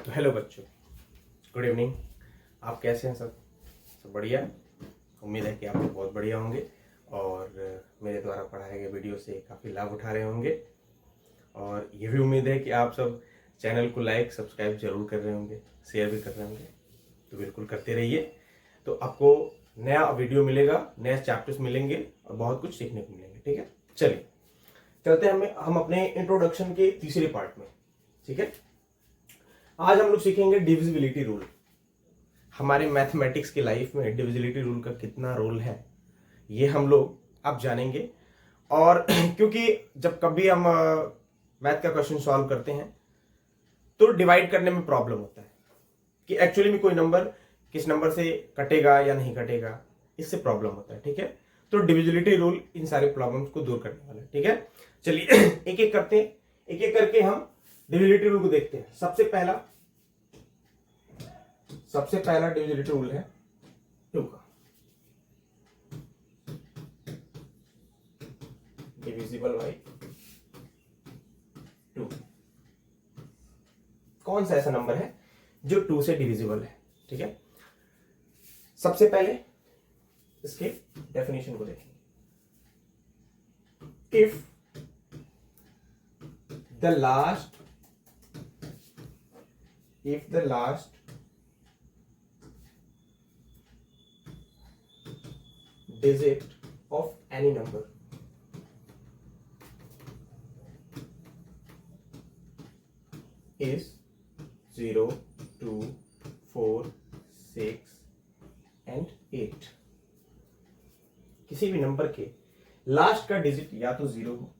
तो हेलो बच्चों, good evening. आप कैसे हैं? सब बढ़िया। उम्मीद है कि आप लोग बहुत बढ़िया होंगे और मेरे द्वारा पढ़ाए गए वीडियो से काफ़ी लाभ उठा रहे होंगे। और ये भी उम्मीद है कि आप सब चैनल को लाइक सब्सक्राइब जरूर कर रहे होंगे, शेयर भी कर रहे होंगे। तो बिल्कुल करते रहिए, तो आपको नया वीडियो मिलेगा, नए चैप्टर्स मिलेंगे और बहुत कुछ सीखने को मिलेंगे। ठीक है, चलिए चलते हैं हम अपने इंट्रोडक्शन के तीसरे पार्ट में। ठीक है, आज हम लोग सीखेंगे डिविजिबिलिटी रूल। हमारे मैथमेटिक्स की लाइफ में डिविजिबिलिटी रूल का कितना रोल है ये हम लोग अब जानेंगे। और क्योंकि जब कभी हम मैथ का क्वेश्चन सॉल्व करते हैं तो डिवाइड करने में प्रॉब्लम होता है कि एक्चुअली में कोई नंबर किस नंबर से कटेगा या नहीं कटेगा, इससे प्रॉब्लम होता है। ठीक है, तो डिविजिबिलिटी रूल इन सारे प्रॉब्लम्स को दूर करने वाला है। ठीक है, चलिए एक एक करके हम डिविजिबिलिटी रूल को देखते हैं। सबसे पहला डिविजिबिलिटी रूल है 2 का। Divisible by 2। कौन सा ऐसा नंबर है जो 2 से डिविजिबल है? ठीक है, सबसे पहले इसके डेफिनेशन को देखेंगे। If the last digit of any number is 0, 2, 4, 6 and 8। किसी भी नंबर के लास्ट का डिजिट या तो 0 हो,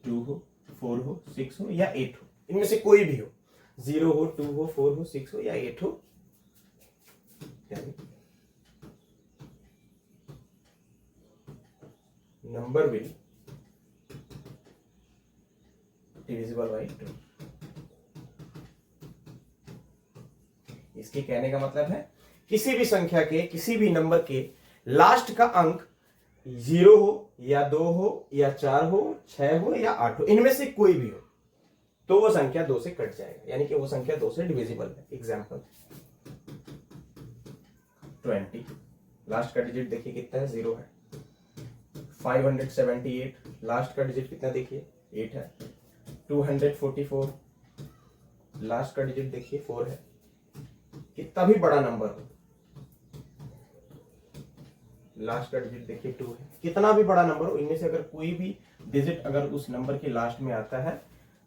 2 हो, 4 हो, 6 हो या 8 हो, इनमें से कोई भी हो। 0 हो, 2 हो, 4 हो, 6 हो या 8 हो, नंबर विल डिविजिबल बाय 2। इसके कहने का मतलब है किसी भी संख्या के, किसी भी नंबर के लास्ट का अंक 0 हो या 2 हो या 4 हो, 6 हो या 8 हो, इनमें से कोई भी हो तो वो संख्या 2 से कट जाएगा, यानी कि वो संख्या 2 से डिविजिबल है। एग्जांपल 20, लास्ट का डिजिट देखिए कितना है, 0 है। 578, लास्ट का डिजिट कितना देखिए, 8 है। 244, लास्ट का डिजिट देखिए 4 है। कितना भी बड़ा नंबर हो, लास्ट का डिजिट देखिए 2 है। कितना भी बड़ा नंबर हो, इनमें से अगर कोई भी डिजिट अगर उस नंबर के लास्ट में आता है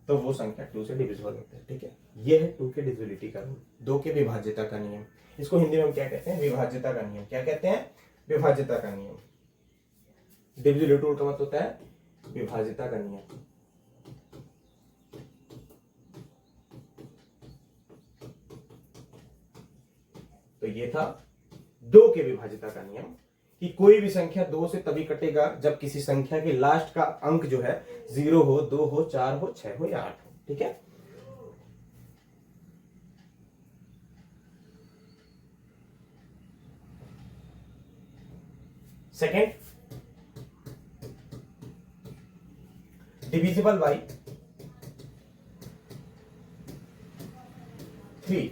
तो वो संख्या 2 से डिविजिबल होता है। ठीक है, ये है 2 के डिविजिबिलिटी का रूल, 2 के विभाज्यता का नियम। इसको हिंदी में हम क्या कहते हैं? विभाज्यता का नियम। क्या कहते हैं? विभाज्यता का नियम। डिविजिबिलिटी रूल का मतलब होता है विभाज्यता का नियम। तो ये था 2 के विभाज्यता का नियम कि कोई भी संख्या 2 से तभी कटेगा जब किसी संख्या के लास्ट का अंक जो है 0 हो, 2 हो, 4 हो, 6 हो या 8 हो। ठीक है, सेकेंड, डिविजिबल बाय 3।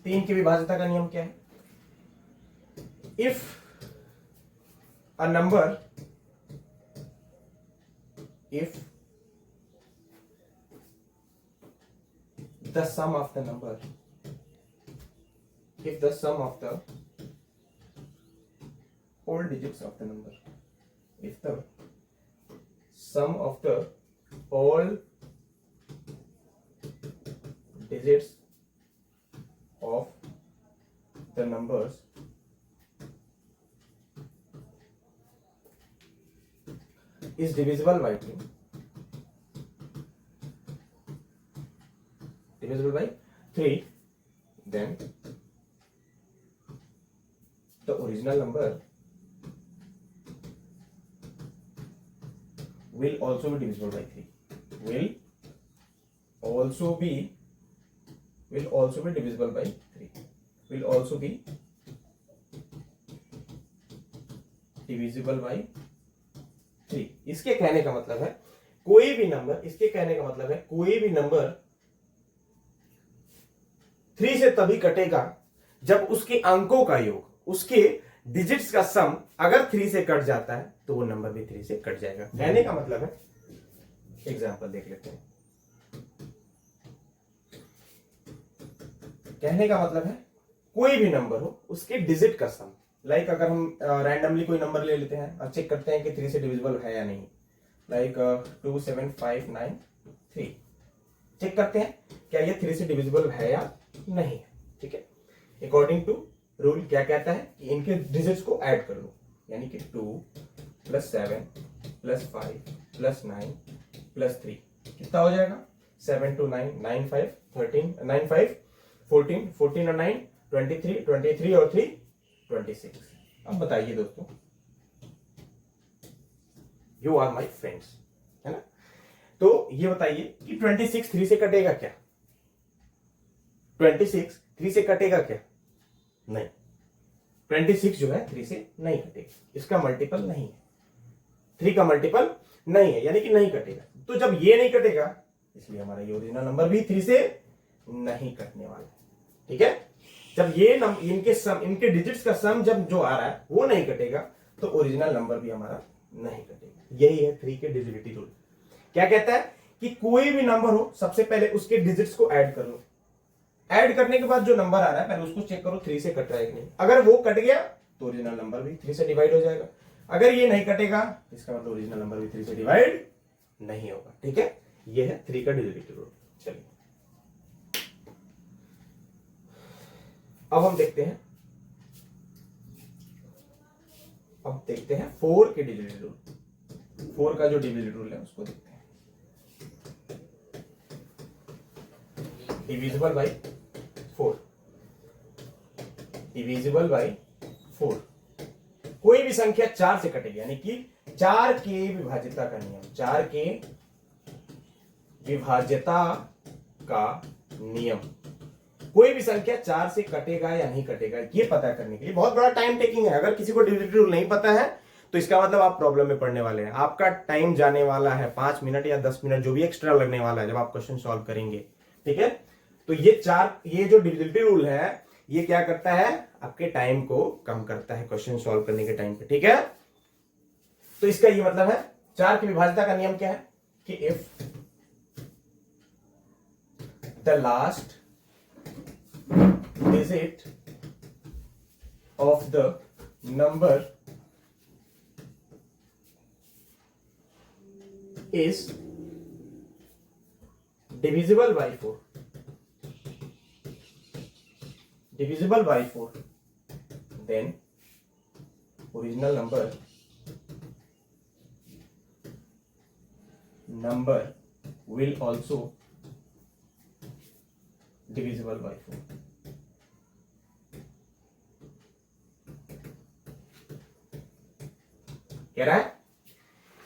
3 की विभाज्यता का नियम क्या है? If a number, if the sum of the number, if the sum of the whole digits of the number, if the sum of the all digits of the numbers is divisible by 2, divisible by 3, then the original number will also be divisible by 3, will also be divisible by 3, will also be divisible by 3। इसके कहने का मतलब है कोई भी number, इसके कहने का मतलब है कोई भी नंबर 3 से तभी कटेगा जब उसके अंकों का योग, उसके डिजिट्स का सम अगर 3 से कट जाता है तो वो नंबर भी 3 से कट जाएगा। कहने का मतलब है, एग्जांपल देख लेते हैं। कहने का मतलब है कोई भी नंबर हो उसके डिजिट का सम, लाइक अगर हम रैंडमली कोई नंबर ले लेते हैं और चेक करते हैं कि 3 से डिविजिबल है या नहीं, लाइक 27593, चेक करते हैं क्या ये 3 से डिविजिबल है या नहीं है। ठीक है, अकॉर्डिंग टू रूल क्या कहता है कि इनके डिजिट्स को ऐड कर लो, यानी कि 2 + 7 + 5 + 9 + 3 कितना हो जाएगा, 7 2 9 9 5 13 9 5 14 14 और 9 23 23 और 3 26। अब बताइए दोस्तों, यू आर माई फ्रेंड्स, है ना, तो ये बताइए कि 26 3 से कटेगा क्या? 26 3 से कटेगा क्या? नहीं, 26 जो है 3 से नहीं कटेगा, इसका मल्टीपल नहीं है, 3 का मल्टीपल नहीं है, यानी कि नहीं कटेगा। तो जब ये नहीं कटेगा इसलिए हमारा ये ओरिजिनल नंबर भी 3 से नहीं कटने वाला है। ठीक है, जब ये इनके डिजिट्स का सम जब जो आ रहा है वो नहीं कटेगा तो ओरिजिनल नंबर भी हमारा नहीं कटेगा। यही है 3 के डिविजिबिलिटी रूल। क्या कहता है कि कोई भी नंबर हो सबसे पहले उसके डिजिट्स को ऐड कर लो, ऐड करने के बाद जो नंबर आ रहा है पहले उसको चेक करो 3 से कट रहा है कि नहीं। अगर वो कट गया तो ओरिजिनल नंबर भी 3 से डिवाइड हो जाएगा, अगर ये नहीं कटेगा इसका मतलब ओरिजिनल नंबर भी 3 से डिवाइड नहीं होगा। ठीक है, ये है 3 का डिविजिबिलिटी रूल। चलिए अब हम देखते हैं, 4 के डिविजिबिलिटी रूल। 4 का जो डिविजिबिलिटी रूल है उसको देखते हैं। डिविजिबल बाई 4, डिविजिबल बाई 4, कोई भी संख्या 4 से कटेगी, यानी कि 4 के विभाज्यता का नियम, 4 के विभाज्यता का नियम, कोई भी संख्या 4 से कटेगा या नहीं कटेगा ये पता करने के लिए बहुत बड़ा टाइम टेकिंग है। अगर किसी को डिविजिबिलिटी रूल नहीं पता है तो इसका मतलब आप प्रॉब्लम में पड़ने वाले हैं, आपका टाइम जाने वाला है 5 मिनट या 10 मिनट जो भी एक्स्ट्रा लगने वाला है जब आप क्वेश्चन सॉल्व करेंगे। ठीक है, तो ये जो डिविजिबिलिटी रूल है ये क्या करता है, आपके टाइम को कम करता है क्वेश्चन सॉल्व करने के टाइम पे। ठीक है, तो इसका ये मतलब है 4 की विभाज्यता का नियम क्या है कि if the last digit of the number is divisible by 4, then original number will also divisible by 4। कह रहा है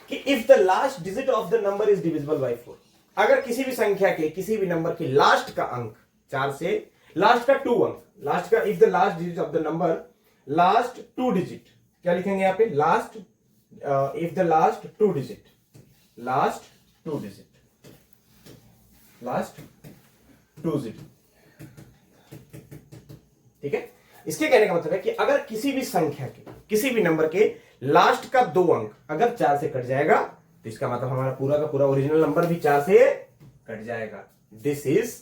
कि if the last digit of the number is divisible by 4, अगर किसी भी संख्या के किसी भी नंबर के लास्ट का अंक 4 से, लास्ट का 2 अंक, लास्ट का, if the last digit of the number, last 2 digit, क्या लिखेंगे यहां पे, last, if the last 2 digit, last 2 digit, last 2 digit. ठीक है, इसके कहने का मतलब है कि अगर किसी भी संख्या के किसी भी नंबर के लास्ट का 2 अंक अगर 4 से कट जाएगा तो इसका मतलब हमारा पूरा का पूरा ओरिजिनल नंबर भी 4 से कट जाएगा। This is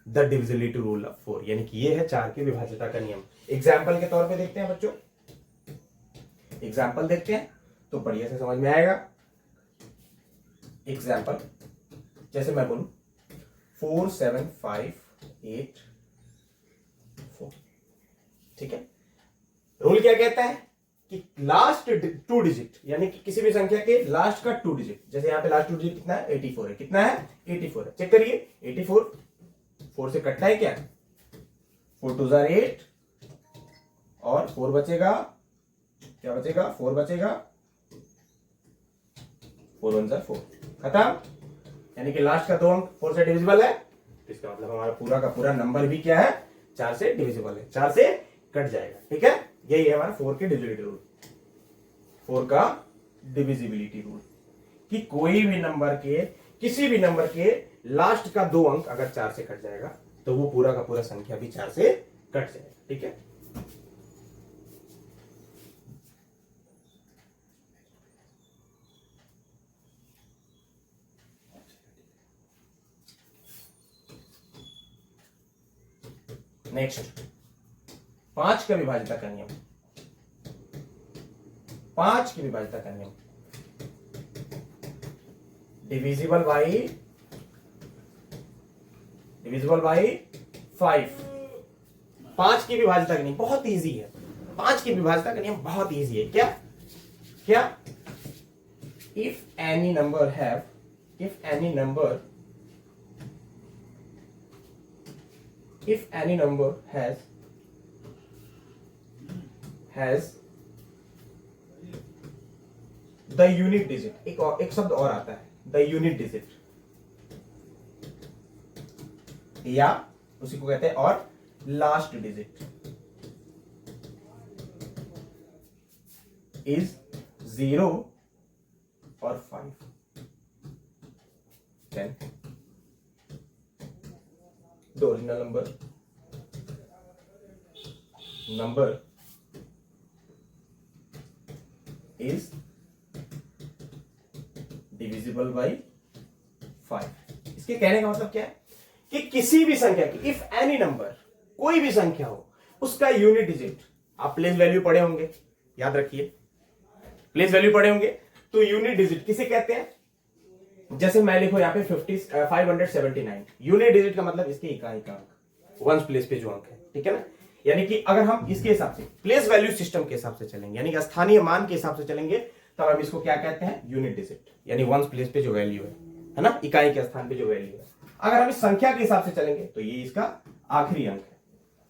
the divisibility rule of 4, यानी कि ये है 4 की विभाज्यता का नियम। एग्जाम्पल के तौर पे देखते हैं बच्चों, एग्जाम्पल देखते हैं तो बढ़िया से समझ में आएगा। एग्जाम्पल जैसे मैं बोलूं 4 7 5 8 4, ठीक है, रूल क्या कहता है कि लास्ट 2 डिजिट, यानी कि किसी भी संख्या के लास्ट का 2 डिजिट, जैसे यहां पे लास्ट 2 डिजिट कितना है, 84 है, कितना है 84 है, चेक करिए 84 4 से कटता है क्या, 4 2 8 और 4 बचेगा, क्या बचेगा, 4 बचेगा, 4 1 4 खत्म, यानी कि लास्ट का 2 अंक 4 से डिविजिबल है, तो इसका मतलब हमारा पूरा का पूरा नंबर भी क्या है, 4 से डिविजिबल है, 4 से कट जाएगा। ठीक है, यही है हमारा 4 के डिविजिबिलिटी रूल, 4 का डिविजिबिलिटी रूल, कि कोई भी नंबर के किसी भी नंबर के लास्ट का 2 अंक अगर 4 से कट जाएगा तो वो पूरा का पूरा संख्या भी 4 से कट जाएगा। ठीक है, नेक्स्ट 5 का विभाज्यता का नियम, 5 की विभाज्यता का नियम, डिविजिबल बाई 5। 5 की विभाज्यता का नियम बहुत इजी है, 5 की विभाज्यता का नियम बहुत इजी है। क्या if any number has the unit digit, एक शब्द और आता है, द यूनिट डिजिट, या उसी को कहते हैं और लास्ट डिजिट इज 0 और 5, then the original number is divisible by 5। इसके कहने का मतलब क्या है कि किसी भी संख्या की, इफ एनी नंबर, कोई भी संख्या हो, उसका यूनिट डिजिट, आप प्लेस वैल्यू पढ़े होंगे, याद रखिए प्लेस वैल्यू पढ़े होंगे, तो यूनिट डिजिट किसे कहते हैं? जैसे मैं लिखो यहां पे 579, यूनिट डिजिट का मतलब इसके इकाई का अंक, वंस प्लेस पे जो अंक है। ठीक है ना, यानी कि अगर हम इसके हिसाब से प्लेस वैल्यू सिस्टम के हिसाब से चलेंगे, यानी कि स्थानीय मान के हिसाब से चलेंगे, तब हम इसको क्या कहते हैं? यूनिट डिजिट, यानी वंस प्लेस पे जो वैल्यू है ना, इकाई के स्थान पे जो वैल्यू है। अगर हम इस संख्या के हिसाब से चलेंगे तो ये इसका आखिरी अंक है,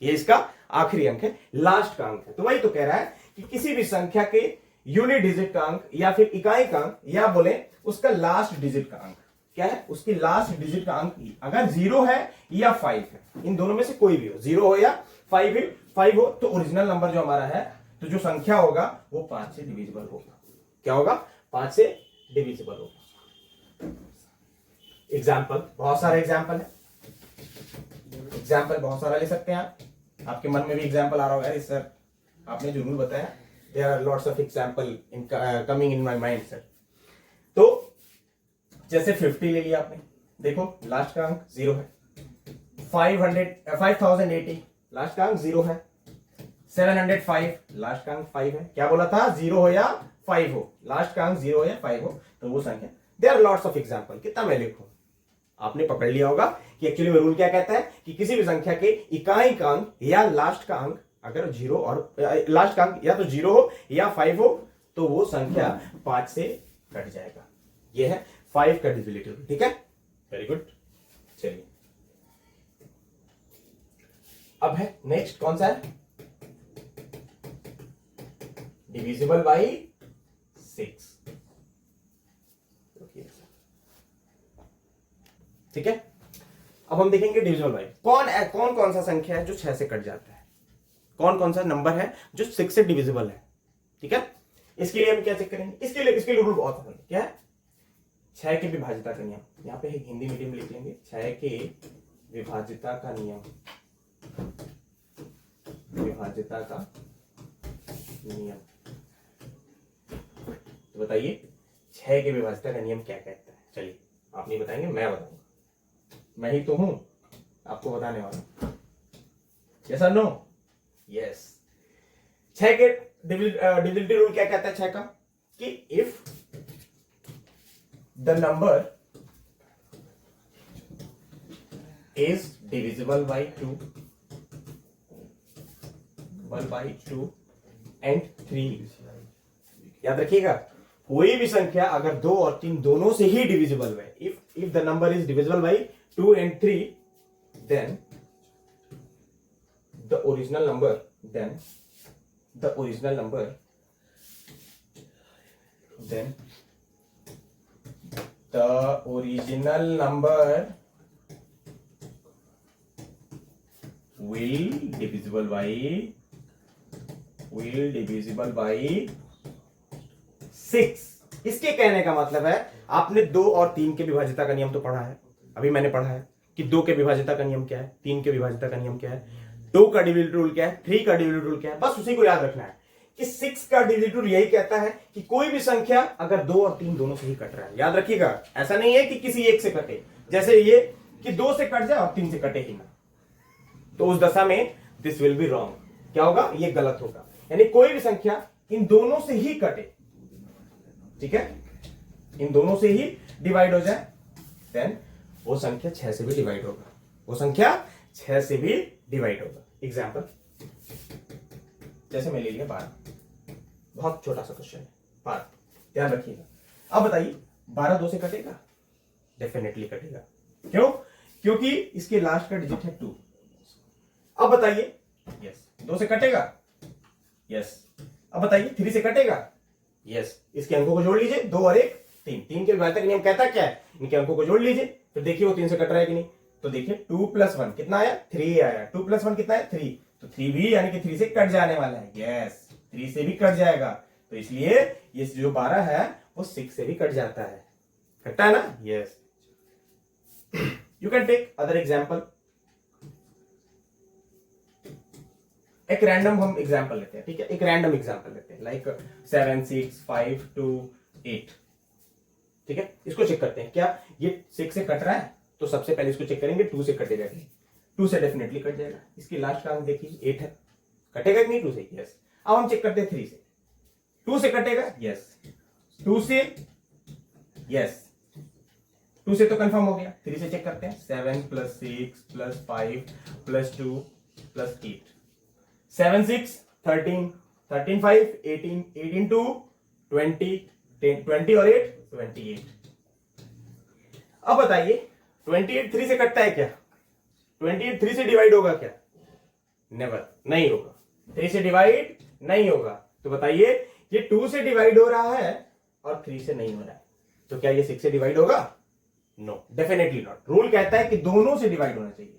ये इसका आखिरी अंक है, लास्ट का अंक है। तो वही तो कह रहा है कि किसी भी संख्या के यूनिट डिजिट का अंक या फिर इकाई का अंक, या बोले उसका लास्ट डिजिट का अंक क्या है, उसकी लास्ट डिजिट का अंक अगर 0 है या 5 है, इन दोनों में से कोई भी हो, 0 हो या 5 हो, तो ओरिजिनल नंबर जो हमारा है, तो जो संख्या होगा वो 5 से डिविजिबल होगा। क्या होगा? 5 से डिविजिबल होगा। एग्जाम्पल, बहुत सारे एग्जाम्पल है, एग्जाम्पल बहुत सारा ले सकते हैं आप। आपके मन में भी एग्जाम्पल आ रहा होगा, सर आपने जरूर बताया, there are lots of example in coming in my mind sir. तो जैसे 50 ले लिया आपने, देखो लास्ट का अंक 0 है, 5080 लास्ट का अंक 0 है, 705 लास्ट का अंक 5 है। क्या बोला था? 0 हो या 5 हो, लास्ट का अंक 0 हो या 5 हो, तो वो संख्या। There are lots of example, कितना मैं लिखूं? आपने पकड़ लिया होगा कि एक्चुअली में रूल क्या कहता है कि किसी भी संख्या के इकाई का अंक या लास्ट का अंक अगर 0 और लास्ट का अंक या तो 0 हो या 5 हो, तो वो संख्या 5 से कट जाएगा। ये है 5 का डिविजिबिलिटी रूल। ठीक है, वेरी गुड। चलिए अब है नेक्स्ट, कौन सा है? Divisible by 6। ठीक है, अब हम देखेंगे डिविजिबल बाई। कौन कौन सा संख्या है जो 6 से कट जाता है, कौन कौन सा नंबर है जो 6 से डिविजिबल है। ठीक है, इसके लिए हम क्या चेक करेंगे? इसके लिए रूल बहुत आसान है। क्या है? 6 के विभाज्यता का नियम, यहां पे हिंदी मीडियम लिख लेंगे, 6 के विभाज्यता का नियम, विभाज्यता का नियम। तो बताइए 6 के विभाज्यता का नियम क्या कहता है? चलिए आप नहीं बताएंगे, मैं बताऊंगा, मैं ही तो हूं आपको बताने वाला। यस और नो? यस। 6 के डिविजिबिलिटी रूल क्या कहता है 6 का? कि if the number is divisible by 2 and 3, याद रखिएगा, कोई भी संख्या अगर 2 और 3 दोनों से ही डिविजिबल है, if the number is divisible by 2 and 3, then the original number will divisible by 6। इसके कहने का मतलब है, आपने 2 और 3 के विभाज्यता का नियम तो पढ़ा है, अभी मैंने पढ़ा है कि 2 के विभाज्यता का नियम क्या है, 3 के विभाज्यता का नियम क्या है, 2 का डिविजिबिलिटी रूल क्या है, 3 का डिविजिबिलिटी रूल क्या है, बस उसी को याद रखना है कि 6 का डिविजिबिलिटी रूल यही कहता है कि कोई भी संख्या अगर 2 और 3 दोनों से ही कट रहा है, याद रखिएगा, ऐसा नहीं है कि किसी एक से कटे, जैसे ये कि 2 से कट जाए और 3 से कटे ही ना, तो उस दशा में दिस विल बी रॉन्ग, क्या होगा, ये गलत होगा, यानी कोई भी संख्या इन दोनों से ही कटे, ठीक है, इन दोनों से ही डिवाइड हो जाए, देन वो संख्या 6 से भी डिवाइड होगा, वो संख्या 6 से भी डिवाइड होगा। एग्जाम्पल जैसे मैं ले लिया 12, बहुत छोटा सा क्वेश्चन है 12, ध्यान रखिएगा। अब बताइए 12 2 से कटेगा, डेफिनेटली कटेगा, क्यों, क्योंकि इसके लास्ट का डिजिट है 2। अब बताइए यस 2 से कटेगा, यस। अब बताइए 3 से कटेगा, यस। इसके अंकों को जोड़ लीजिए, 2 और 1 3, 3 के विभाजक नियम कहता क्या है, इनके अंकों को जोड़ लीजिए, तो देखिए वो 3 से कट रहा है कि नहीं, तो देखिए 2 + 1 कितना आया, 3 आया, 2 + 1 कितना है 3, तो 3 भी यानी कि 3 से कट जाने वाला है, यस 3 से भी कट जाएगा, तो इसलिए ये जो 12 है वो 6 से भी कट जाता है, कटता है ना, yes. You can take other example, एक रैंडम हम एग्जाम्पल लेते हैं, ठीक है, एक रैंडम एग्जाम्पल लेते हैं, लाइक 7 6 5 2 8, ठीक है, इसको चेक करते हैं, क्या ये 6 से कट रहा है, तो सबसे पहले इसको चेक करेंगे 2 से कटेगा, 2 से डेफिनेटली कट जाएगा, इसकी लास्ट का अंक देखिए 8 है, कटेगा कि नहीं 2 से, यस। अब हम चेक करते हैं 3 से, 2 से कटेगा, यस, 2 से, यस, 2 से तो कंफर्म हो गया, 3 से चेक करते हैं, 7 + 6 + 5 + 2 + 8, 7 6 13, 13 5 18, 18 2 20, 20 और 8 28। अब बताइए 28 3 से कटता है क्या, 28 3 से डिवाइड होगा क्या, नेवर, नहीं होगा, 3 से डिवाइड नहीं होगा, तो बताइए ये 2 से डिवाइड हो रहा है और 3 से नहीं हो रहा है, तो क्या ये 6 से डिवाइड होगा, नो, डेफिनेटली नॉट। रूल कहता है कि दोनों से डिवाइड होना चाहिए,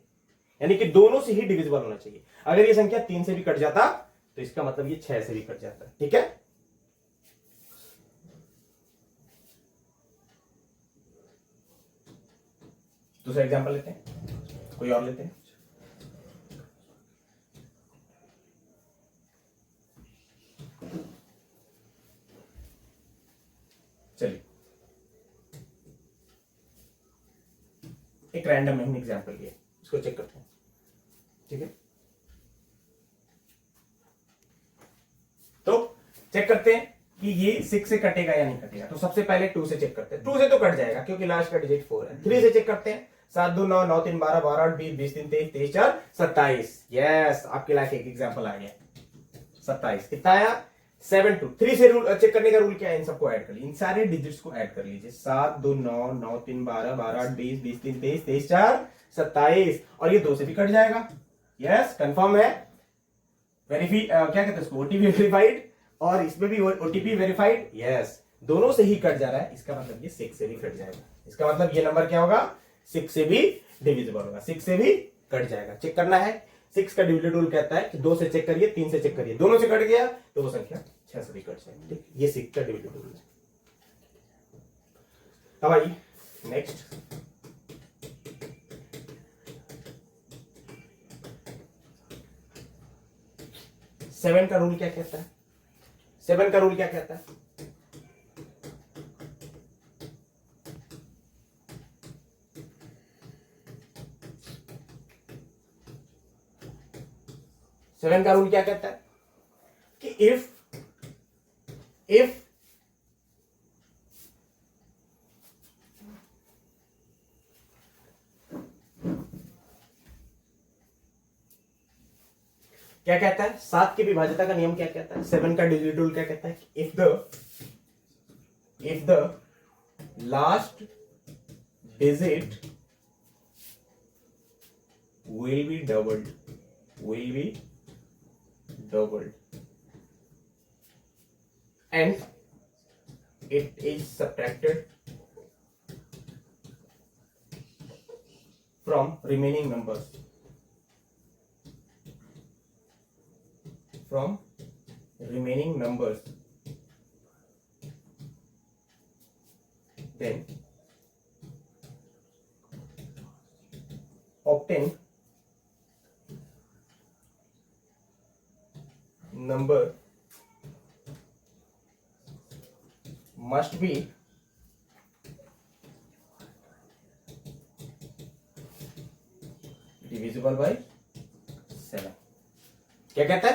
यानी कि दोनों से ही डिविजिबल होना चाहिए, अगर ये संख्या 3 से भी कट जाता तो इसका मतलब ये 6 से भी कट जाता, ठीक है। दूसरा एग्जांपल लेते हैं, कोई और लेते हैं, चलिए एक रैंडम हमने एग्जांपल लिया, इसको चेक करते हैं, ठीक है, तो चेक करते हैं कि ये 6 से कटेगा या नहीं कटेगा, तो सबसे पहले 2 से चेक करते हैं, 2 से तो कट जाएगा क्योंकि लास्ट का डिजिट 4 है। 3 से चेक करते हैं, 7 2 9 9 3 12 12 8 20 20 3 23 23 4 27, यस, आपके लायक एक एग्जांपल आ गया, 27 कितना आया, 7 2। 3 से रूल चेक करने का रूल क्या है, इन सबको ऐड कर लीजिए, इन सारे डिजिट्स को ऐड कर लीजिए, 7 2 9 9 3 12 12 8 20 20 3 23 23 4 27, और ये 2 से भी कट जाएगा, यस, कंफर्म है, वेरीफाई क्या कहते हैं इसको, ओटीपी वेरीफाइड, और इसमें भी ओटीपी वेरीफाइड, यस, दोनों से ही कट जा रहा है, इसका मतलब ये 6 से भी कट जाएगा, इसका मतलब ये नंबर क्या होगा, 6 से भी डिविजिबल होगा, 6 से भी कट जाएगा। चेक करना है, 6 का डिविजिबिलिटी रूल कहता है कि 2 से चेक करिए, 3 से चेक करिए, दोनों से कट गया तो वो संख्या 6 से भी कट जाएगी, ठीक, ये 6 का डिविजिबिलिटी रूल है। अब आइए नेक्स्ट, सेवन का रूल क्या कहता है, 7 का रूल क्या कहता है, सेवन का रूल क्या कहता है कि इफ क्या कहता है, 7 की विभाज्यता का नियम क्या कहता है, 7 का डिजिट रूल क्या कहता है, if the last digit will be doubled and it is subtracted from remaining numbers, then octane number must be divisible by 7। क्या कहता है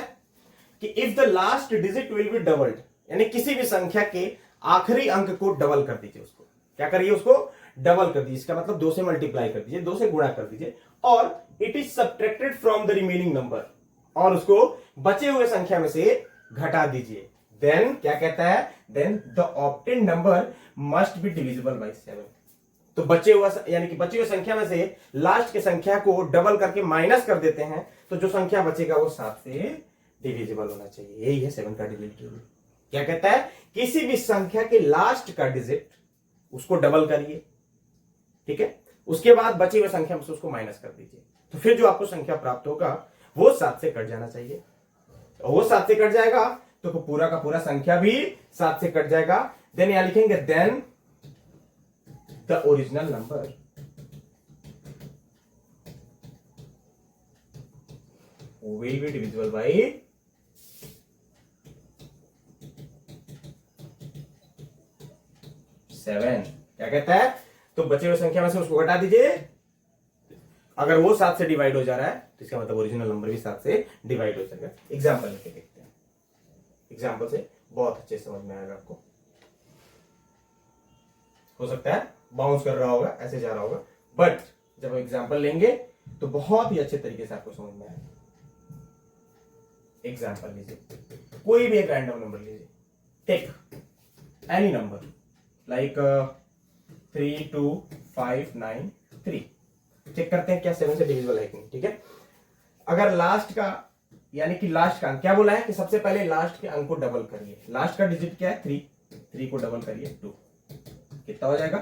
कि if the last digit will be doubled, यानी किसी भी संख्या के आखिरी अंक को डबल कर दीजिए, उसको क्या करिए, उसको डबल कर दीजिए, इसका मतलब 2 से मल्टीप्लाई कर दीजिए, 2 से गुणा कर दीजिए, और it is subtracted from the remaining number, और उसको बचे हुए संख्या में से घटा दीजिए, देन क्या कहता है, then the obtain number must be divisible by 7। तो बचे हुआ यानी कि बची हुई संख्या में से लास्ट की संख्या को डबल करके माइनस कर देते हैं, तो जो संख्या बचेगा वो 7 से डिविजिबल होना चाहिए। यही है 7 का डिविजिबिलिटी रूल। क्या कहता है, किसी भी संख्या के लास्ट का डिजिट उसको डबल करिए, ठीक है, उसके बाद बची हुई संख्या में से उसको माइनस कर दीजिए, तो फिर जो आपको संख्या प्राप्त होगा वो 7 से कट जाना चाहिए। वो 7 से कट जाएगा तो पूरा का पूरा संख्या भी 7 से कट जाएगा। देन यहां लिखेंगे then the original number will be divisible by 7। क्या कहता है, तो बचे हुए संख्या में से उसको घटा दीजिए, अगर वो 7 से डिवाइड हो जा रहा है तो इसका मतलब ओरिजिनल नंबर भी 7 से डिवाइड हो जाएगा। एग्जांपल लेके देखते हैं, एग्जांपल से बहुत अच्छे समझ में आएगा आपको। हो सकता है बाउंस कर रहा होगा, ऐसे जा रहा होगा, बट जब एग्जांपल लेंगे तो बहुत ही अच्छे तरीके से आपको समझ में आएगा। एग्जांपल लीजिए, कोई भी एक रैंडम नंबर लीजिए, take any number like 3 2 5 9 3। Check करते हैं क्या 7 से डिविजिबल है कि नहीं, ठीक है। अगर लास्ट का यानी कि लास्ट का अंक क्या बोला है कि सबसे पहले लास्ट के अंक को डबल करिए, लास्ट का डिजिट क्या है 3, 3 को डबल करिए 2, कितना हो जाएगा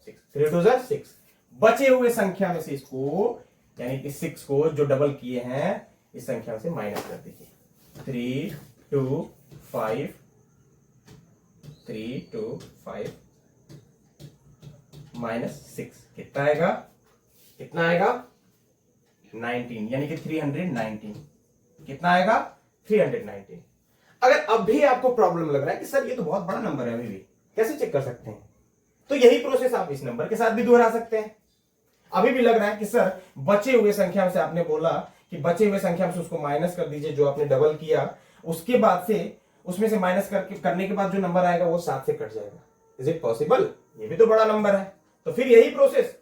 6, 3 2 6। बचे हुए संख्या में से इसको यानी कि 6 को जो डबल किए हैं इस संख्या में से माइनस कर दीजिए, 3 2 5 3 2 5 माइनस 6, कितना आएगा, कितना आएगा 19, यानी कि 319। कितना आएगा 319। अगर अब भी आपको प्रॉब्लम लग रहा है कि सर ये तो बहुत बड़ा नंबर है, अभी भी कैसे चेक कर सकते हैं, तो यही प्रोसेस आप इस नंबर के साथ भी दोहरा सकते हैं। अभी भी लग रहा है कि सर बचे हुए संख्या में से आपने बोला कि बचे हुए संख्या में से उसको माइनस कर दीजिए, जो आपने डबल किया उसके बाद से उसमें से माइनस करने के बाद जो नंबर आएगा वो 7 से कट जाएगा। इज इट पॉसिबल, ये भी तो बड़ा नंबर है। तो फिर यही प्रोसेस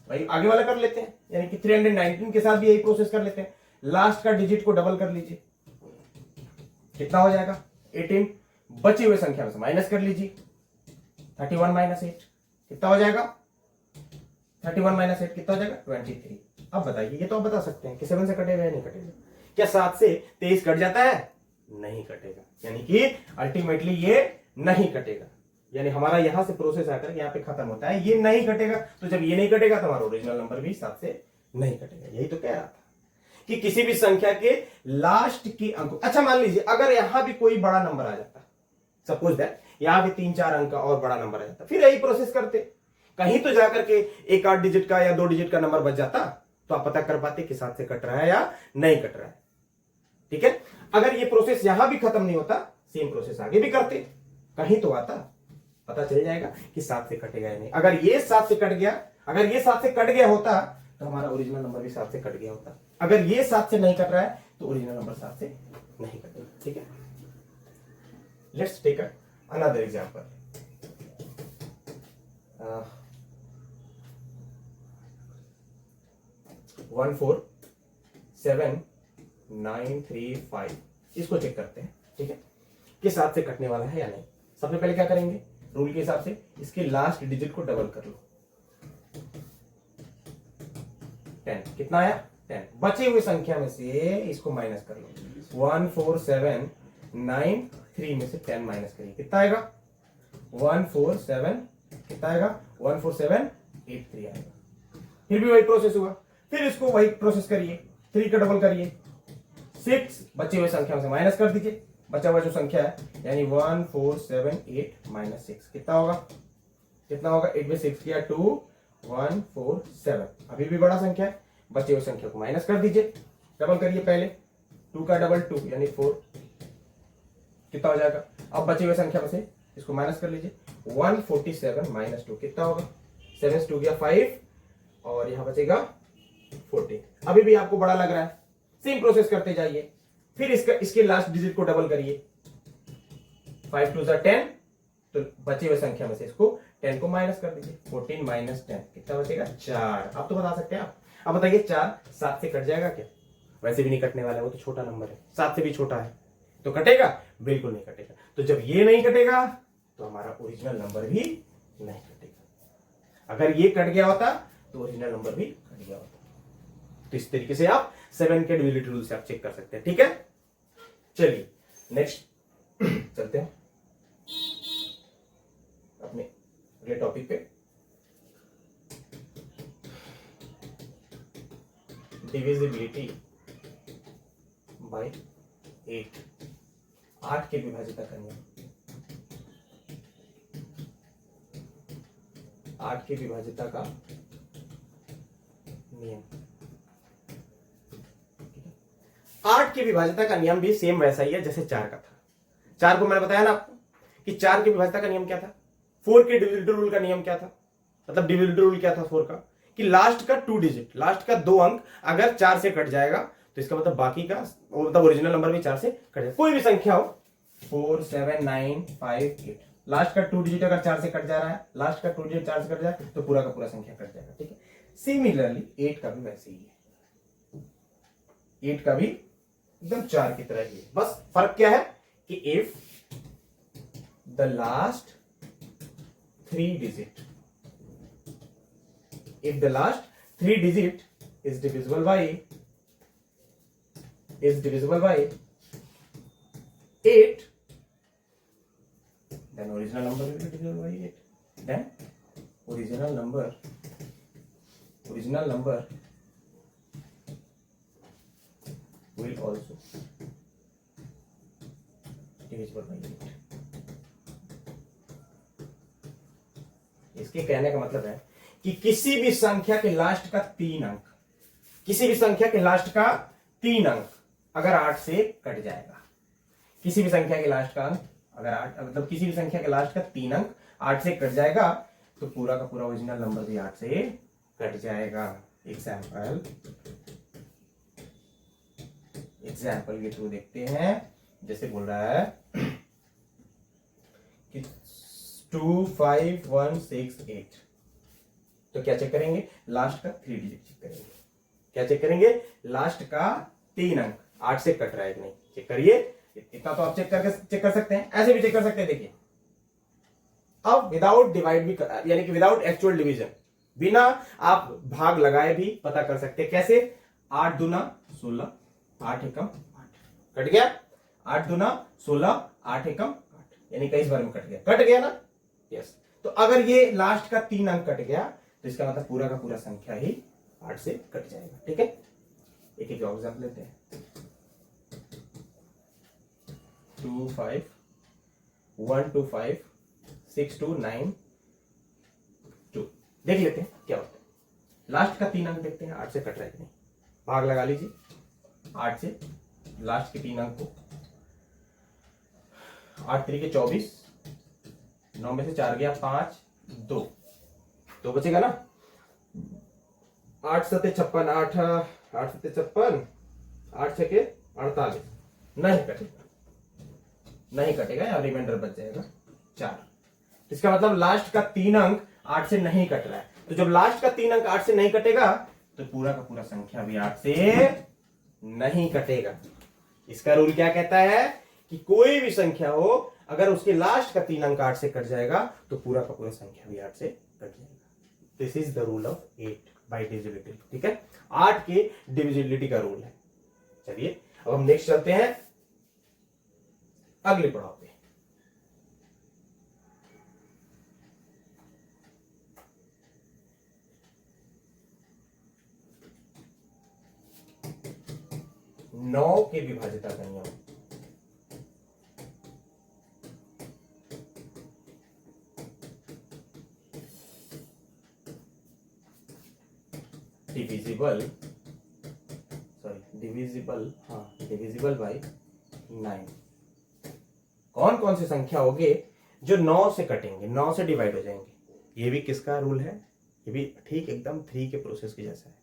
भाई आगे वाला कर लेते हैं, यानी कि 319 के साथ भी यही प्रोसेस कर लेते हैं। लास्ट का डिजिट को डबल कर लीजिए, कितना हो जाएगा 18, बची हुई संख्या में से माइनस कर लीजिए 31 माइनस 8, कितना हो जाएगा 31 माइनस 8 कितना हो जाएगा 23। अब बताइए, ये तो आप बता सकते हैं कि 7 से कटेगा या नहीं कटेगा। क्या 7 से 23 कट जाता है, नहीं कटेगा, यानी कि अल्टीमेटली ये नहीं कटेगा, यानी हमारा यहां से प्रोसेस आकर यहां पे खत्म होता है, ये नहीं कटेगा। तो जब ये नहीं कटेगा तो हमारा ओरिजिनल नंबर भी 7 से नहीं कटेगा। यही तो कह रहा था कि किसी भी संख्या के लास्ट के अंक, अच्छा मान लीजिए अगर यहां भी कोई बड़ा नंबर आ जाता, सपोज दैट यहां भी 3-4 अंक का और बड़ा नंबर आ जाता, फिर यही प्रोसेस करते, कहीं तो जाकर के एक 8 डिजिट का या 2 डिजिट का नंबर बच जाता, तो आप पता कर पाते कि 7 से कट रहा है या नहीं कट रहा है, ठीक है। अगर ये प्रोसेस यहां भी खत्म नहीं होता, सेम प्रोसेस आगे भी करते, कहीं तो आता, पता चल जाएगा कि 7 से कटेगा या नहीं। अगर ये 7 से कट गया, अगर ये 7 से कट गया होता तो हमारा ओरिजिनल नंबर भी 7 से कट गया होता। अगर ये 7 से नहीं कट रहा है तो ओरिजिनल नंबर 7 से नहीं कटेगा, ठीक है। Let's take another example. 1 4 7 9 3 5, इसको चेक करते हैं, ठीक है, कि 7 से कटने वाला है या नहीं। सबसे पहले क्या करेंगे, रूल के हिसाब से इसके लास्ट डिजिट को डबल कर लो, 10, कितना आया 10। बची हुई संख्या में से इसको माइनस कर लो, 1 4 7 9 3 में से 10 माइनस करिए, कितना आएगा 1 4 7, कितना आएगा 1 4 7 8 3 आएगा। फिर भी वही प्रोसेस हुआ, फिर इसको वही प्रोसेस करिए, 3 का डबल करिए, 6, बची हुई संख्या में से माइनस कर दीजिए, बचा हुआ जो संख्या है यानी 1 4 7 8 माइनस 6, कितना होगा, कितना होगा 8 में 6 किया 2 1 4 7। अभी भी बड़ा संख्या है, बचे हुए संख्या को माइनस कर दीजिए, डबल करिए पहले, 2 का डबल 2 यानी 4, कितना हो जाएगा। अब बचे हुए संख्या में से इसको माइनस कर लीजिए, 147 माइनस 2 कितना होगा, 7 से 2 गया 5 और यहां बचेगा 14। अभी भी आपको बड़ा लग रहा है, सेम प्रोसेस करते जाइए, फिर इसके लास्ट डिजिट को डबल करिए, 5 2 10, तो बचे हुए संख्या में से इसको 10 को माइनस कर दीजिए, 14 माइनस 10 कितना बचेगा 4। अब तो बता सकते हैं आप। अब बताइए 4 7 से कट जाएगा क्या, वैसे भी नहीं कटने वाला है, वो तो छोटा नंबर है, 7 से भी छोटा है, तो कटेगा, बिल्कुल नहीं कटेगा। तो जब ये नहीं कटेगा तो हमारा ओरिजिनल नंबर भी नहीं कटेगा। अगर ये कट गया होता तो ओरिजिनल नंबर भी कट गया होता। तो इस तरीके से आप 7 के डिविजिबिलिटी रूल से आप चेक कर सकते हैं, ठीक है। चलिए नेक्स्ट चलते हैं अपने अगले टॉपिक पे। डिविजिबिलिटी बाय 8 के विभाजिता का नियम, 8 के विभाजिता का नियम। 8 के विभाजिता का नियम भी सेम वैसा ही है जैसे 4 का था। 4 को मैंने बताया ना आपको कि 4 के विभाजिता का नियम क्या था, 4 के डिविजिबिलिटी रूल का नियम क्या था, मतलब डिविजिबिलिटी रूल क्या था 4 का, कि लास्ट का 2 डिजिट, लास्ट का 2 अंक अगर 4 से कट जाएगा तो इसका मतलब बाकी का मतलब ओरिजिनल नंबर भी 4 से कट जाएगा। कोई भी संख्या हो, 4 7 9 5 8, लास्ट का 2 डिजिट अगर 4 से कट जा रहा है, लास्ट का 2 डिजिट 4 से कट जाए तो पूरा का पूरा संख्या कट जाएगा, ठीक है। सिमिलरली 8 का भी वैसे ही है, 8 का भी एकदम 4 की तरह ही है, बस फर्क क्या है कि if the last 3 digit, if the last 3 digit is divisible by 8, then original number will be divisible by 8, then original number will also divisible by 8। इसके कहने का मतलब है कि किसी भी संख्या के लास्ट का 3 अंक, किसी भी संख्या के लास्ट का 3 अंक अगर 8 से कट जाएगा, किसी भी संख्या के लास्ट का अंक अगर 8 मतलब किसी भी संख्या के लास्ट का 3 अंक 8 से कट जाएगा तो पूरा का पूरा ओरिजिनल नंबर भी 8 से कट जाएगा। एग्जाम्पल के थ्रू देखते हैं, जैसे बोल रहा है कि 2 5 1 6 8, तो क्या चेक करेंगे, लास्ट का 3 डिजिट चेक करेंगे। क्या चेक करेंगे, लास्ट का 3 अंक 8 से कट रहा है कि नहीं, चेक करिए। इतना तो आप चेक कर सकते हैं, ऐसे भी चेक कर सकते हैं। देखिए अब विदाउट डिवाइड भी यानी कि विदाउट एक्चुअल डिवीजन, बिना आप भाग लगाए भी पता कर सकते हैं। कैसे, 8 दूना 16, 8 एकम 8, कट गया। 8 दूना 16, 8 एकम 8, यानी कई बार में कट गया ना, यस। तो अगर ये लास्ट का 3 अंक कट गया तो इसका मतलब पूरा का पूरा संख्या ही 8 से कट जाएगा, ठीक है। एक एक एग्जाम्पल लेते हैं। 2 5 1 2 5 6 2 9 2, देख लेते हैं क्या होता है। लास्ट का 3 अंक देखते हैं 8 से कट रहा है कि नहीं, भाग लगा लीजिए 8 से लास्ट के 3 अंक को, 8 3 के 24, 9 में से 4 गया 5 2, तो बचेगा ना 8 7 56, 8 8 7 56, 8 6 के 48, नहीं कटेगा या रिमाइंडर बच जाएगा 4। इसका मतलब लास्ट का 3 अंक 8 से नहीं कट रहा है, तो जब लास्ट का 3 अंक 8 से नहीं कटेगा तो पूरा का पूरा संख्या भी 8 से नहीं कटेगा। इसका रूल क्या कहता है कि कोई भी संख्या हो अगर उसके लास्ट का 3 अंक 8 से कट जाएगा तो पूरा का पूरा संख्या भी 8 से कट जाएगा। This is the rule of 8 by divisibility, ठीक है। 8 के डिविजिबिलिटी का रूल है। चलिए अब हम नेक्स्ट चलते हैं अगले पड़ाव पे। नौ के विभाजिता का नियम। Divisible divisible by 9। कौन कौन सी संख्या होगी जो 9 से कटेंगे, 9 से डिवाइड हो जाएंगे? ये भी किसका रूल है? ये भी ठीक एकदम 3 के प्रोसेस के जैसा है।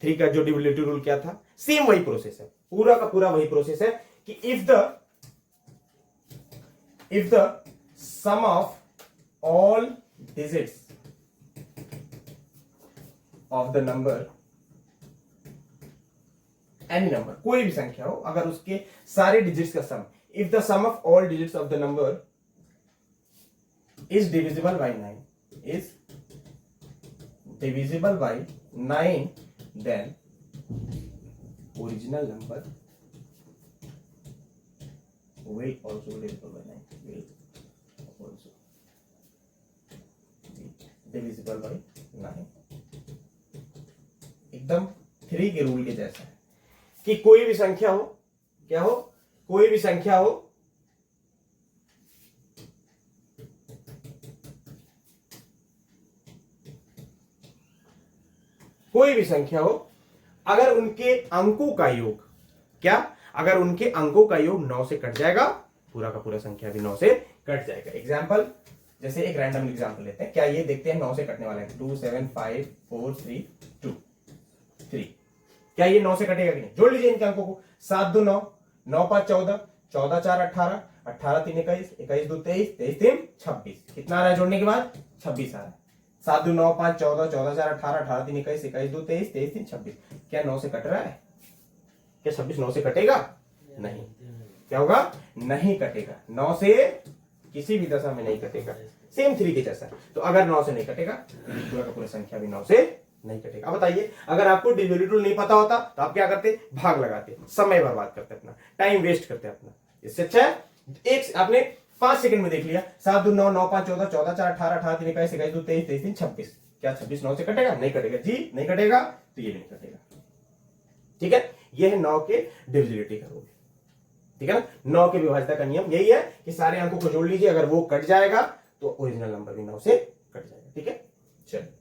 3 का जो डिविजिबिलिटी रूल क्या था, सेम वही प्रोसेस है, पूरा का पूरा वही प्रोसेस है कि if the sum of all digits of the number, any number, कोई भी संख्या हो, अगर उसके सारे डिजिट्स का sum, if the sum of all digits of the number is divisible by 9, is divisible by 9, then original number will also be divisible by 9, will also be divisible by 9। एकदम 3 के रूल के जैसा है कि कोई भी संख्या हो, क्या हो, कोई भी संख्या हो, कोई भी संख्या हो, अगर उनके अंकों का योग, क्या, अगर उनके अंकों का योग 9 से कट जाएगा, पूरा का पूरा संख्या भी 9 से कट जाएगा। एग्जाम्पल, जैसे एक रैंडम एग्जाम्पल लेते हैं, क्या ये देखते हैं 9 से कटने वाला है, 2 7 5 4 3 2 3, क्या ये 9 से कटेगा कि नहीं? जोड़ लीजिए इनके अंकों को, 7 2 9, 9 5 14, 14 4 18, 18 3 21, 21 2 23, 23 3 26, कितना आ रहा है जोड़ने के बाद? 26 आ रहा है। 7 2 9 5 14, 14 4 18, 18 3 21, 21 2 23, 23 3 26, क्या 9 से कट रहा है? क्या 26 9 से कटेगा? नहीं। क्या होगा? नहीं कटेगा, 9 से किसी भी दशा में नहीं कटेगा, सेम 3 के जैसा। तो अगर 9 से नहीं कटेगा, पूरा का पूरा संख्या भी 9 से नहीं कटेगा। अब बताइए, अगर आपको डिविजिबिलिटी रूल नहीं पता होता तो आप क्या करते? भाग लगाते, समय बर्बाद करते, अपना टाइम वेस्ट करते अपना। इससे अच्छा है एक आपने 5 सेकंड में देख लिया, 7 2 9 9 5 14, 14 4 18, 18 3 21, 21 2 23, 23 3 26, क्या 26 9 से कटेगा? नहीं कटेगा जी, नहीं कटेगा, तो ये भी नहीं कटेगा। ठीक है, ये है 9 के डिविजिबिलिटी का रूल। ठीक है ना, 9 के विभाज्यता का नियम यही है कि सारे अंकों को जोड़ लीजिए, अगर वो कट जाएगा तो ओरिजिनल नंबर भी 9 से कट जाएगा। ठीक है, चलिए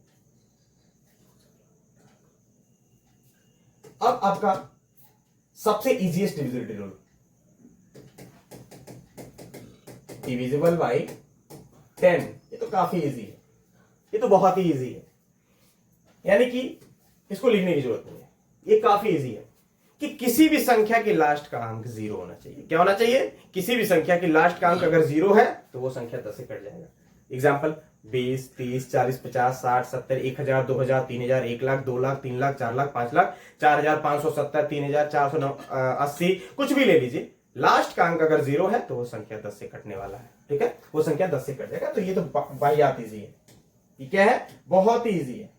अब आपका सबसे easiest divisibility rule, divisible by 10। ये तो काफी इजी है, ये तो बहुत ही इजी है, यानी कि इसको लिखने की जरूरत नहीं है, ये काफी इजी है कि किसी भी संख्या के लास्ट का अंक 0 होना चाहिए। क्या होना चाहिए? किसी भी संख्या के लास्ट का अंक अगर 0 है तो वो संख्या 10 से कट जाएगा। एग्जाम्पल, 20 30 40 50 60 70 1000 2000 3000 1 लाख 2 लाख 3 लाख 4 लाख 5 लाख 4570 3480, कुछ भी ले लीजिए, लास्ट का अंक अगर 0 है तो वो संख्या 10 से कटने वाला है। ठीक है, वो संख्या 10 से कट जाएगा। तो ये तो वाहियात इजी है, ये क्या है? बहुत ही इजी है।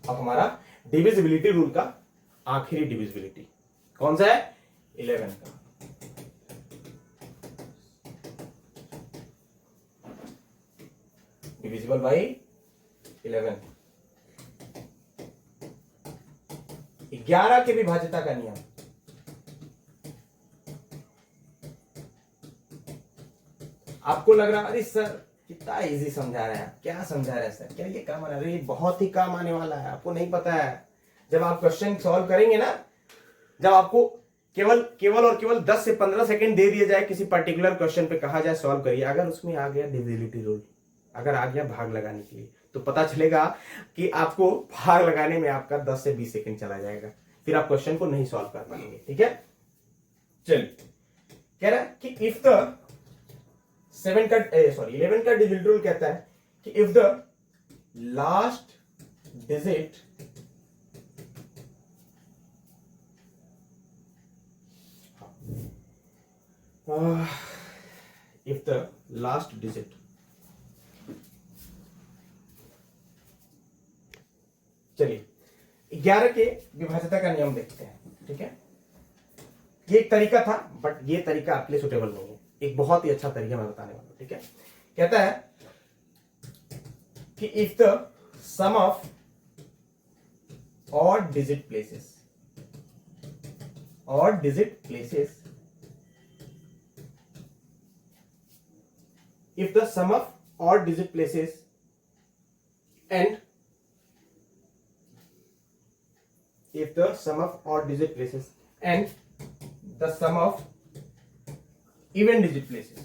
अब हमारा डिविजिबिलिटी रूल का आखिरी डिविजिबिलिटी कौन सा है? 11 का। डिविजिबल बाई 11, 11 के विभाज्यता का नियम। आपको लग रहा अरे सर कितना इजी समझा रहे हैं, क्या समझा रहे हैं सर, क्या ये काम आने, ये बहुत ही काम आने वाला है, आपको नहीं पता है। जब आप क्वेश्चन सॉल्व करेंगे ना, जब आपको केवल और केवल 10 से 15 सेकंड दे दिया जाए, किसी पर्टिकुलर क्वेश्चन पे कहा जाए सॉल्व करिए, अगर उसमें आ गया डिविजिबिलिटी रूल, अगर आ गया भाग लगाने के लिए, तो पता चलेगा कि आपको भाग लगाने में आपका 10 से 20 सेकंड चला जाएगा, फिर आप क्वेश्चन को नहीं सॉल्व कर पाएंगे। ठीक है, चलिए कह रहा है कि इफ द 11 का डिविजिबिलिटी रूल कहता है कि if the last digit if the last digit चलिए 11 के विभाज्यता का नियम देखते हैं। ठीक है, ये एक तरीका था, बट ये तरीका आपके लिए सुटेबल नहीं है, एक बहुत ही अच्छा तरीका मैं बताने वाला हूं। ठीक है, कहता है कि if the sum of odd digit places if the sum of odd digit places and if the sum of odd digit places and the sum of even digit places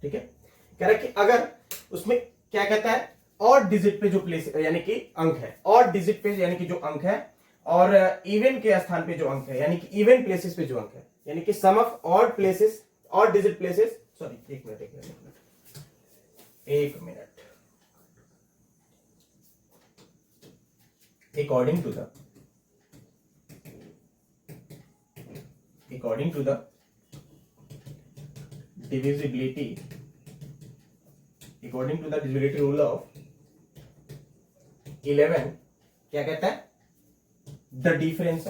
ठीक है। कह रहा है कि अगर उसमें क्या कहता है ऑड डिजिट पे जो प्लेस यानी कि अंक है, ऑड डिजिट पे यानी कि जो अंक है और इवन के स्थान पे जो अंक है यानी कि इवन प्लेसेस पे जो अंक है यानी कि sum of odd places odd digit places sorry एक minute according to the divisibility rule of 11 क्या कहता है the difference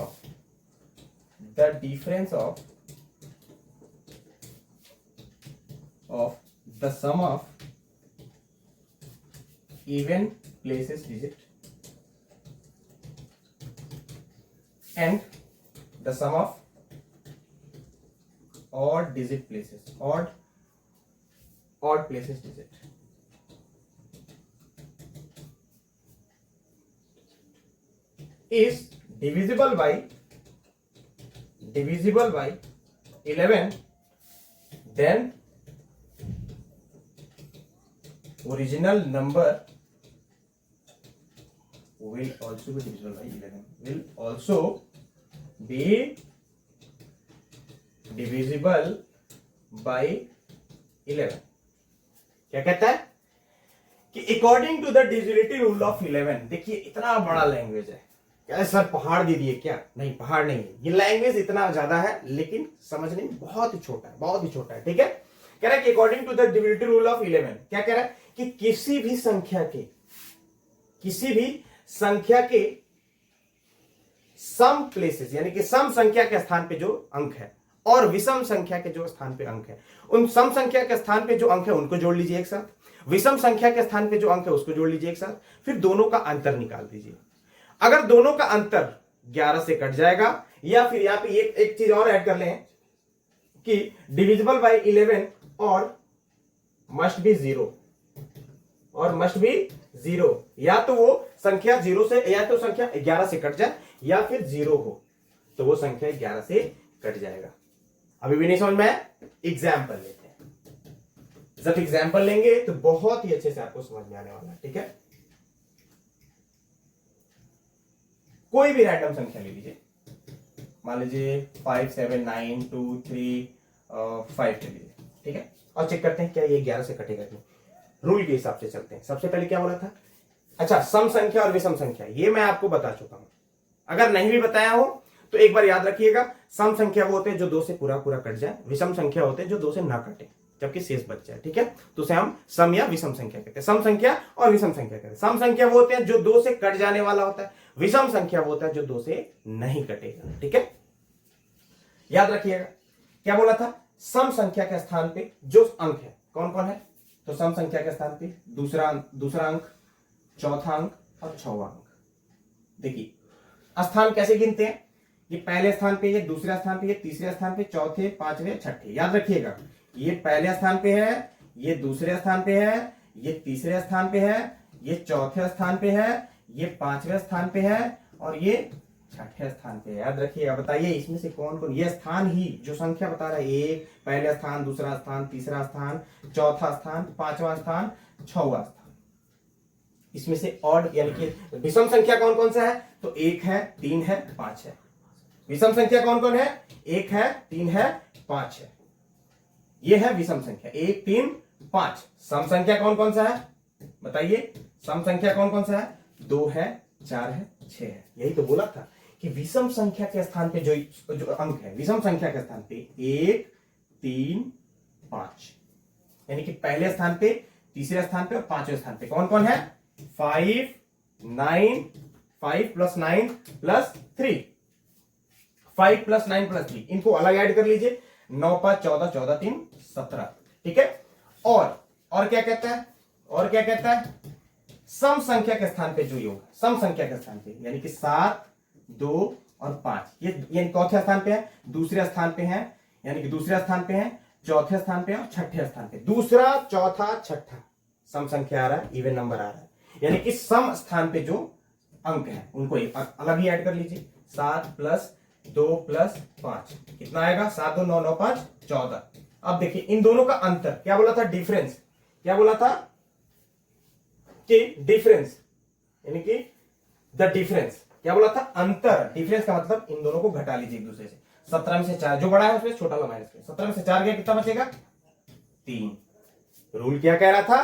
of the sum of even places digit and the sum of odd digit places odd places digit is divisible by 11, then original number will also be divisible by 11 will also be divisible by 11। क्या कहता है कि according to the divisibility rule of 11, देखिए इतना बड़ा language है, क्या sir पहाड़ दे दिए क्या? नहीं, पहाड़ नहीं, ये लैंग्वेज इतना ज्यादा है लेकिन समझने में बहुत ही छोटा है, ठीक है। कह रहा है कि according to the divisibility rule of 11 क्या कह रहा है कि किसी भी संख्या के सम प्लेसेस यानी कि सम संख्या के स्थान पे जो अंक है और विषम संख्या के जो स्थान पे अंक है, उन सम संख्या के स्थान पे जो अंक है उनको जोड़ लीजिए एक साथ, विषम संख्या के स्थान पे जो अंक है उसको जोड़ लीजिए एक साथ, फिर दोनों का अंतर निकाल दीजिए। अगर दोनों का अंतर 11 से कट जाएगा या फिर यहां पे एक चीज और ऐड कर लें कि डिविजिबल बाय 11 और मस्ट बी जीरो, या तो वो संख्या 0 से या तो संख्या 11 से कट जाए या फिर 0 हो तो वो संख्या 11 से कट जाएगा। अभी भी नहीं समझ में आया? एग्जाम्पल लेते हैं, जब एग्जाम्पल लेंगे तो बहुत ही अच्छे से आपको समझ में आने वाला है, ठीक है। कोई भी रैंडम संख्या ले लीजिए, मान लीजिए 5 7 9 2 3 5 ले लीजिए, ठीक है, और चेक करते हैं क्या ये 11 से कटेगा नहीं। रूल के हिसाब से चलते हैं। सबसे पहले क्या बोला था? अच्छा, सम संख्या और विषम संख्या, ये मैं आपको बता चुका हूं, अगर नहीं भी बताया हो तो एक बार याद रखिएगा। सम संख्या वो होते हैं जो 2 से पूरा कट जाए, विषम संख्या होते हैं जो 2 से ना कटे जबकि शेष बच जाए, ठीक है। तो उसे हम सम या विषम संख्या कहते हैं। सम संख्या और विषम संख्या कहते हैं। सम संख्या वो होते हैं जो 2 से कट जाने वाला होता है, विषम संख्या वो होता है जो 2 से नहीं कटेगा, ठीक है। याद रखिएगा क्या बोला था? सम संख्या के स्थान पे जो अंक है कौन कौन है, तो सम संख्या के स्थान पे दूसरा अंक, चौथा अंक और छठवां अंक। देखिए स्थान कैसे गिनते हैं, ये पहले स्थान पे, ये दूसरे स्थान पे, ये तीसरे स्थान पे, चौथे, पांचवें, छठे। याद रखिएगा ये पहले स्थान पे है, ये दूसरे स्थान पे है, ये तीसरे स्थान पे है, ये चौथे स्थान पे है, ये पांचवें स्थान पे है और ये छठे स्थान पे। याद रखिएगा, बताइए इसमें से कौन कौन, ये स्थान ही जो संख्या बता रहा है, एक पहला स्थान, दूसरा स्थान, तीसरा स्थान, चौथा स्थान, पांचवा स्थान, छठवां स्थान, इसमें से ऑड यानी कि विषम संख्या कौन कौन सा है, तो 1 है, 3 है, 5 है। विषम संख्या कौन कौन है, 1 है, 3 है, 5 है, ये है विषम संख्या 1 3 5। सम संख्या कौन कौन सा है, बताइए सम संख्या कौन कौन सा है, 2 है, 4 है, 6 है। यही तो बोला था कि विषम संख्या के स्थान पे जो अंक है, विषम संख्या के स्थान पे 1 3 5, यानी कि पहले स्थान पे, तीसरे स्थान पे और पांचवें स्थान पे कौन कौन है, 5 9 5 + 9 + 3, 5 + 9 + 3, इनको अलग ऐड कर लीजिए, 9 5 14 14 3 17, ठीक है। और क्या कहता है, सम संख्या के स्थान पे जो योग, सम संख्या के स्थान पे यानी कि 7 2 और 5, ये चौथे स्थान पे है, दूसरे स्थान पे है, यानी कि दूसरे स्थान पे है, चौथे स्थान पे और छठे स्थान पे। दूसरा, चौथा, छठा सम संख्या आ रहा है, इवन नंबर आ रहा है, यानी कि सम स्थान पे जो अंक है उनको अलग ही ऐड कर लीजिए। 7 प्लस 2 प्लस 5 कितना आएगा? 7 2 9 9 5 14। अब देखिए इन दोनों का अंतर, क्या बोला था? डिफरेंस। क्या बोला था? कि डिफरेंस, यानी कि द डिफरेंस। क्या बोला था? अंतर। डिफरेंस का मतलब इन दोनों को घटा लीजिए एक दूसरे से। 17 में से 4 जो बड़ा है उसमें छोटा लो माइनस करें। 17 में से 4 गया, कितना बचेगा? 3। रूल क्या कह रहा था?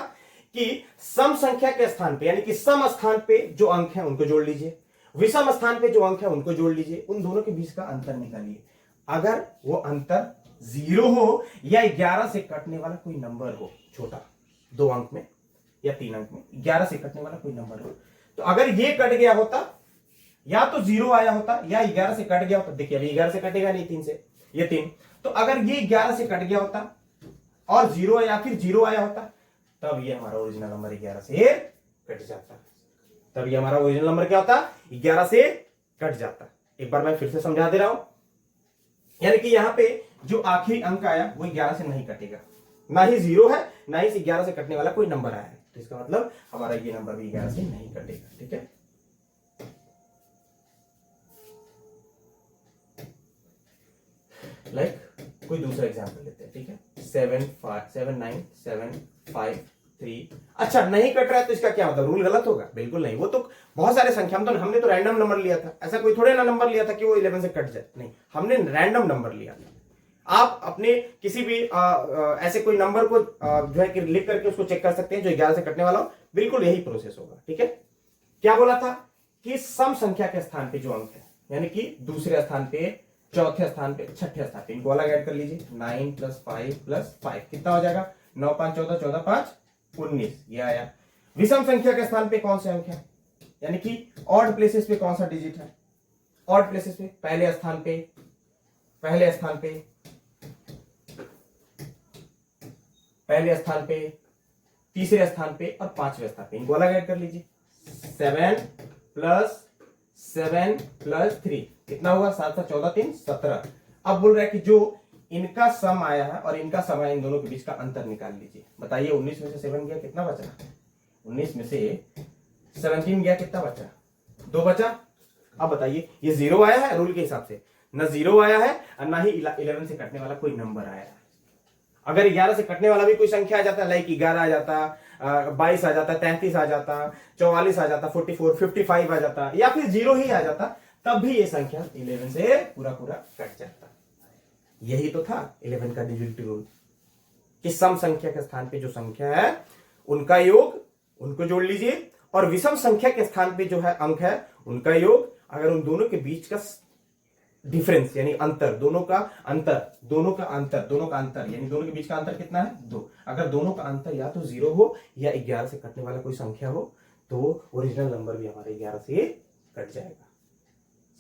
कि सम संख्या के स्थान पे, यानी कि सम स्थान पे जो अंक है उनको जोड़ लीजिए, विषम स्थान पे जो अंक है उनको जोड़ लीजिए, उन दोनों के बीच का अंतर निकालिए। अगर वो अंतर 0 हो या 11 से कटने वाला कोई नंबर हो, छोटा 2 अंक में या 3 अंक में 11 से कटने वाला कोई नंबर हो, तो अगर ये कट गया होता, या तो 0 आया होता या 11 से कट गया होता। देखिए अभी 11 से कटेगा नहीं, 3 से, ये 3, तो अगर ये 11 से कट गया होता और 0 या फिर 0 आया होता, तब ये हमारा ओरिजिनल नंबर 11 से कट जाता। तब ये हमारा ओरिजिनल नंबर क्या होता? 11 से कट जाता। एक बार मैं फिर से समझा दे रहा हूं, यानी कि यहां पे जो आखिरी अंक आया वो 11 से नहीं कटेगा, ना ही 0 है, ना ही 11 से कटने वाला कोई नंबर आया है, तो इसका मतलब हमारा ये नंबर भी 11 से नहीं कटेगा। ठीक है, लाइक कोई दूसरा एग्जांपल लेते हैं। ठीक है, 7 9 7 5 3। अच्छा, नहीं कट रहा है तो इसका क्या मतलब? रूल गलत होगा? बिल्कुल नहीं। वो तो बहुत सारे संख्या, हमने तो रैंडम नंबर लिया था, ऐसा कोई थोड़े ना नंबर लिया था कि वो 11 से कट जाए। नहीं, हमने रैंडम नंबर लिया था। आप अपने किसी भी ऐसे कोई नंबर को जो है कि लिख करके उसको चेक कर सकते हैं जो 11 से कटने वाला हो। बिल्कुल यही प्रोसेस होगा। ठीक है, क्या बोला था? कि सम संख्या के स्थान पे जो अंक है, यानी कि दूसरे स्थान पे, चौथे स्थान पे, छठे स्थान पे, इनको अलग ऐड कर लीजिए। 9 + 5 + 5 कितना हो जाएगा? 9 5 14 14 5 19, ये आया। विषम संख्या के स्थान पे कौन से अंक है, यानी कि ऑड प्लेसेस पे कौन सा डिजिट है? ऑड प्लेसेस पे पहले स्थान पे, पहले स्थान पे, पहले स्थान पे, तीसरे स्थान पे और पांचवें स्थान पे, इनको अलग ऐड कर लीजिए। 7 + 7 + 3 कितना हुआ? 7 7 14 3 17। अब बोल रहा है कि जो इनका सम आया है और इनका सम आया, इन दोनों के बीच का अंतर निकाल लीजिए। बताइए 19 में से 7 गया, कितना बचा? 19 में से 17 गया, कितना बचा? 2 बचा। अब बताइए, ये 0 आया है रूल के हिसाब से, ना 0 आया है और ना ही 11 से कटने वाला कोई नंबर आया है। अगर 11 से कटने वाला भी कोई संख्या आ जाता, लाइक 11 आ जाता, 22 आ जाता, 33 आ जाता, 44 आ जाता, 44 55 आ जाता, या फिर 0 ही आ जाता, तब भी ये संख्या 11 से पूरा कट जाता। यही तो था 11 का डिजिटल रूल, कि सम संख्या के स्थान पे जो संख्या है उनका योग, उनको जोड़ लीजिए, और विषम संख्या के स्थान पे जो है अंक है उनका योग। अगर उन दोनों के बीच का डिफरेंस, यानी अंतर, दोनों का अंतर यानी दोनों के बीच का अंतर कितना है? 2। अगर दोनों का अंतर या तो 0 हो या 11 से कटने वाला कोई संख्या हो, तो ओरिजिनल नंबर भी हमारे 11 से कट जाएगा।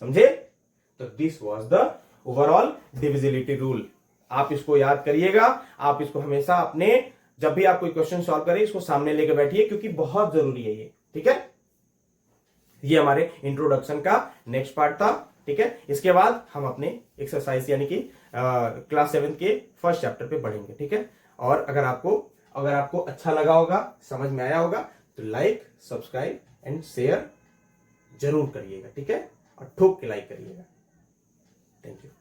समझे? तो this was the overall divisibility rule. आप इसको याद करिएगा। आप इसको हमेशा अपने, जब भी आप कोई क्वेश्चन सॉल्व करें, इसको सामने लेके बैठिए, क्योंकि बहुत जरूरी है ये। ठीक है, ये हमारे इंट्रोडक्शन का नेक्स्ट पार्ट था। ठीक है, इसके बाद हम अपने एक्सरसाइज यानी कि क्लास 7 के फर्स्ट चैप्टर पे बढ़ेंगे। ठीक है, और अगर आपको अच्छा लगा होगा, समझ में आया होगा, तो लाइक, सब्सक्राइब एंड शेयर जरूर करिएगा। ठीक है, और ठोक के लाइक करिएगा। Thank you.